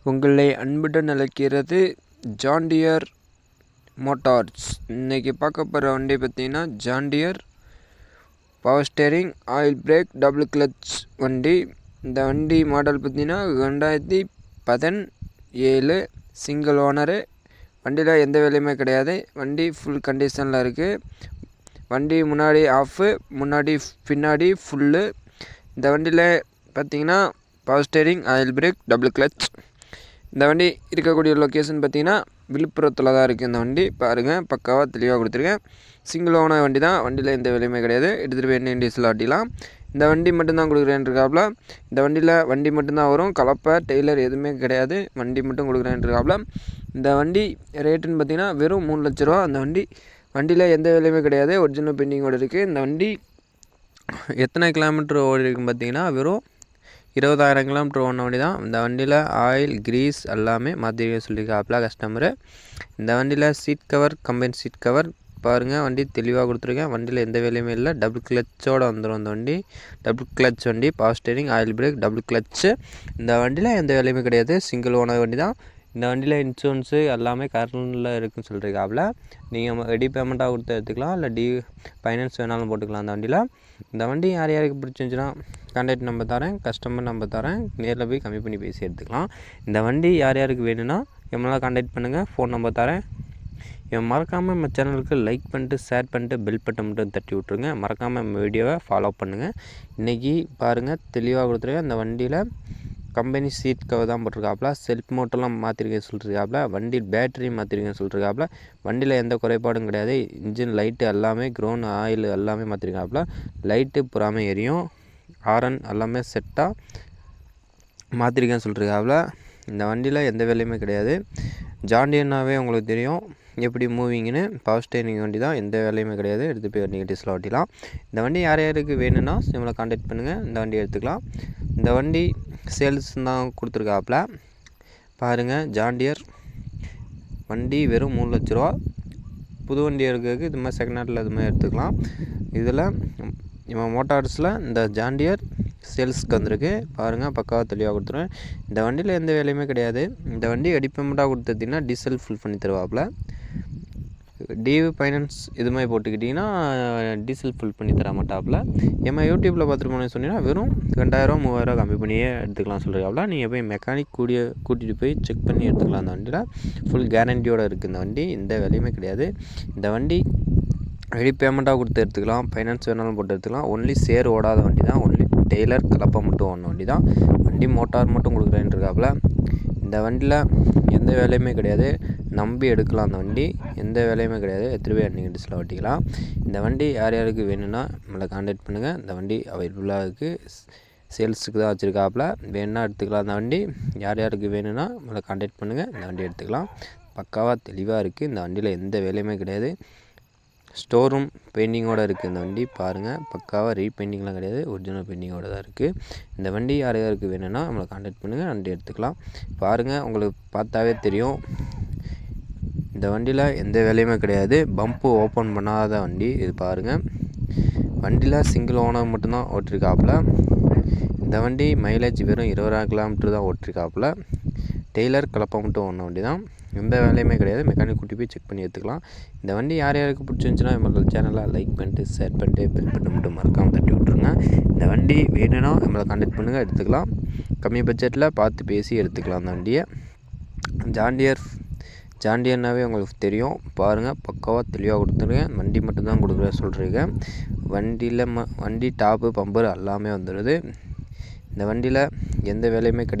உங்களை அன்புடன் அழைக்கிறது ஜான் டியர் மோட்டார்ஸ். இன்றைக்கி பார்க்க போகிற வண்டி பார்த்திங்கன்னா John dear power steering oil break double clutch வண்டி. இந்த வண்டி மாடல் பார்த்திங்கன்னா 2017 சிங்கிள் ஓனரு. வண்டியில் எந்த வேலையுமே கிடையாது. வண்டி ஃபுல் கண்டிஷனில் இருக்குது. வண்டி முன்னாடி ஆஃபு, பின்னாடி ஃபுல்லு. இந்த வண்டியில் பார்த்திங்கன்னா power steering oil break double clutch. இந்த வண்டி இருக்கக்கூடிய லொக்கேஷன் பார்த்திங்கன்னா விழுப்புரத்தில் தான் இருக்குது. இந்த வண்டி பாருங்கள், பக்காவாக தெளிவாக கொடுத்துருக்கேன். சிங்கிள் ஓனர் வண்டி தான். வண்டியில் எந்த வேலையுமே கிடையாது. எடுத்துகிட்டு போய் எண்ணெய் டீசல் ஆட்டிலாம். இந்த வண்டி மட்டும்தான் கொடுக்குறேன்ருக்காப்புல. இந்த வண்டியில் வண்டி மட்டும்தான் வரும். கலப்பை டெய்லர் எதுவுமே கிடையாது. வண்டி மட்டும் கொடுக்குறேன்ருக்காப்புல. இந்த வண்டி ரேட்டுன்னு பார்த்திங்கன்னா வெறும் 3 லட்ச ரூபா. அந்த வண்டியில் எந்த வேலையுமே கிடையாது. ஒரிஜினல் பெயிண்டிங்கோடு இருக்குது. இந்த வண்டி எத்தனை கிலோமீட்டர் ஓடி இருக்குன்னு பார்த்திங்கன்னா வெறும் 20,000 கிலோமீட்டர் ஓடின வண்டி தான். இந்த வண்டியில் ஆயில் கிரீஸ் எல்லாமே மாற்றி சொல்லியிருக்காப்புல கஸ்டமரு. இந்த வண்டியில் seat cover, company seat cover பாருங்கள். வண்டி தெளிவாக கொடுத்துருக்கேன். வண்டியில் எந்த வேலையுமே இல்லை. டபுள் கிளச்சோடு வந்துடும் இந்த வண்டி. டபுள் கிளச் வண்டி, power steering, oil break, double clutch. இந்த வண்டியில் எந்த வேலையுமே கிடையாது. சிங்கிள் ஓனர் வண்டி தான். இந்த வண்டியில் இன்சூரன்ஸு எல்லாமே கரண்டில் இருக்குதுன்னு சொல்லியிருக்காப்புல. நீங்கள் ரெடி பேமெண்ட்டாக கொடுத்து எடுத்துக்கலாம், இல்லை ஃபைனான்ஸ் வேணாலும் போட்டுக்கலாம். இந்த வண்டி யாருக்கு பிடிச்சிருந்துச்சுன்னா கான்டாக்ட் நம்பர் தரேன், கஸ்டமர் நம்பர் தரேன். நேரில் போய் கம்மி பண்ணி பேசி எடுத்துக்கலாம். இந்த வண்டி யாருக்கு வேணும்னா எம்மெல்லாம் கான்டாக்ட் பண்ணுங்கள். ஃபோன் நம்பர் தரேன். மறக்காமல் நம்ம சேனலுக்கு லைக் பண்ணிட்டு, ஷேர் பண்ணிட்டு, பெல் பட்டன் மட்டும் தட்டி விட்ருங்க. மறக்காமல் நம்ம வீடியோவை ஃபாலோ பண்ணுங்கள். இன்றைக்கி பாருங்கள், தெளிவாக கொடுத்துருக்கேன். இந்த வண்டியில் கம்பெனி சீட் கவர் தான் போட்டிருக்காப்புல. செல்ஃப் மோட்டர்லாம் மாற்றிருக்கேன்னு சொல்லியிருக்காப்புல. வண்டி பேட்டரி மாற்றிருக்கேன்னு சொல்லியிருக்காப்புல. வண்டியில் எந்த குறைபாடும் கிடையாது. இன்ஜின் லைட்டு எல்லாமே, க்ரௌன் ஆயில் எல்லாமே மாற்றிருக்காப்புல. லைட்டு புறாமல் எரியும். ஹாரன் எல்லாமே செட்டாக மாற்றிருக்கேன்னு சொல்லியிருக்காப்புல. இந்த வண்டியில் எந்த வேலையுமே கிடையாது. ஜான் டியர்னாவே உங்களுக்கு தெரியும் எப்படி மூவிங்னு. பவர் ஸ்டேரிங் வண்டி தான். எந்த வேலையுமே கிடையாது. எடுத்து போய் வண்டி டீசல் ஓட்டிலாம். இந்த வண்டி யாருக்கு வேணும்னா நம்மளை கான்டாக்ட் பண்ணுங்கள். இந்த வண்டி எடுத்துக்கலாம். இந்த வண்டி சேல்ஸ் தான் கொடுத்துருக்காப்புல. பாருங்கள், ஜான் டியர் வண்டி வெறும் 3 லட்ச ரூபா. புது வண்டி இருக்கிறதுக்கு இது மாதிரி செகண்ட் ஹேண்டில் இது மாதிரி எடுத்துக்கலாம். இதில் இவன் மோட்டார்ஸில் இந்த ஜான் டியர் சேல்ஸுக்கு வந்திருக்கு. பாருங்கள், பக்காவாக தெளிவாக கொடுத்துருவேன். இந்த வண்டியில் எந்த வேலையுமே கிடையாது. இந்த வண்டி அடிப்பமெண்ட்டாக கொடுத்துட்டிங்கன்னா டீசல் ஃபில் பண்ணி தருவாப்புல. ஃபைனான்ஸ் இது மாதிரி போட்டுக்கிட்டிங்கன்னா டீசல் ஃபில் பண்ணி தர மாட்டாப்புல. ஏமா யூடியூப்பில் பார்த்துட்டு போனேன்னு சொன்னீங்கன்னா வெறும் 2000 3000 கம்மி பண்ணியே எடுத்துக்கலாம் சொல்கிறாப்புல. நீங்கள் போய் மெக்கானிக் கூட்டிகிட்டு போய் செக் பண்ணி எடுத்துக்கலாம். அந்த வண்டியில் ஃபுல் கேரண்டியோடு இருக்குது. இந்த வண்டி எந்த வேலையுமே கிடையாது. இந்த வண்டி ரெடி பேமெண்ட்டாக கொடுத்து எடுத்துக்கலாம், ஃபைனான்ஸ் வேணாலும் போட்டு எடுத்துக்கலாம். ஒன்லி சேர் ஓடாத வண்டி தான். ஒன்லி டெய்லர் கலப்பை மட்டும் ஓடின வண்டி தான். வண்டி மோட்டார் மட்டும் கொடுக்குறேன்ருக்காப்புல. இந்த வண்டியில் எந்த வேலையுமே கிடையாது. நம்பி எடுக்கலாம். அந்த வண்டி எந்த வேலையுமே கிடையாது. எடுத்துகிட்டு போய் நீங்கள் டீசல் ஓட்டிக்கலாம். இந்த வண்டி யாருக்கு வேணும்னா நம்மளை கான்டாக்ட் பண்ணுங்கள். இந்த வண்டி அவைலபிளாக இருக்குது. சேல்ஸுக்கு தான் வச்சுருக்காப்புல. வேணுன்னா எடுத்துக்கலாம். அந்த வண்டி யாருக்கு வேணும்னா நம்மளை கான்டாக்ட் பண்ணுங்கள். இந்த வண்டி எடுத்துக்கலாம். பக்காவாக தெளிவாக இருக்குது. இந்த வண்டியில் எந்த வேலையுமே கிடையாது. ஸ்டோர் ரூம் பெயிண்டிங்கோடு இருக்குது. இந்த வண்டி பாருங்கள், பக்காவாக ரீபெயிண்டிங்லாம் கிடையாது. ஒரிஜினல் பெயிண்டிங்கோடு தான் இருக்குது. இந்த வண்டி யாருக்கு வேணும்னா நம்மளை கான்டாக்ட் பண்ணுங்கள். வண்டி எடுத்துக்கலாம். பாருங்கள், உங்களுக்கு பார்த்தாவே தெரியும். இந்த வண்டியில் எந்த வேலையுமே கிடையாது. பம்பு ஓப்பன் பண்ணாத வண்டி இது. பாருங்கள், வண்டியில் சிங்கிள் ஓனர் மட்டும்தான் ஓட்டிருக்காப்புல. இந்த வண்டி மைலேஜ் வெறும் 20,000 கிலோமீட்டர் தான் ஓட்டிருக்காப்புல. டெய்லர் கலப்பை மட்டும் ஓடின வண்டி தான். எந்த வேலையுமே கிடையாது. மெக்கானிக் கூட்டி போய் செக் பண்ணி எடுத்துக்கலாம். இந்த வண்டி யாருக்கு பிடிச்சிருந்துச்சுன்னா நம்மளோட சேனலை லைக் பண்ணிட்டு, ஷேர் பண்ணிட்டு, பெல் பட்டன் மட்டும் மறக்காமல் தட்டி விட்ருங்க. இந்த வண்டி வேணும்னா நம்மளை கான்டாக்ட் பண்ணுங்கள், எடுத்துக்கலாம். கம்மி பட்ஜெட்டில் பார்த்து பேசி எடுத்துக்கலாம். அந்த வண்டியை ஜான் டியர்னாவே உங்களுக்கு தெரியும். பாருங்கள், பக்காவாக தெளிவாக கொடுத்துருக்கேன். வண்டி மட்டும்தான் கொடுக்குற சொல்கிறேன். வண்டி டாப்பு பம்பர் எல்லாமே வந்துடுது. இந்த வண்டியில் எந்த வேலையுமே கிடையாது.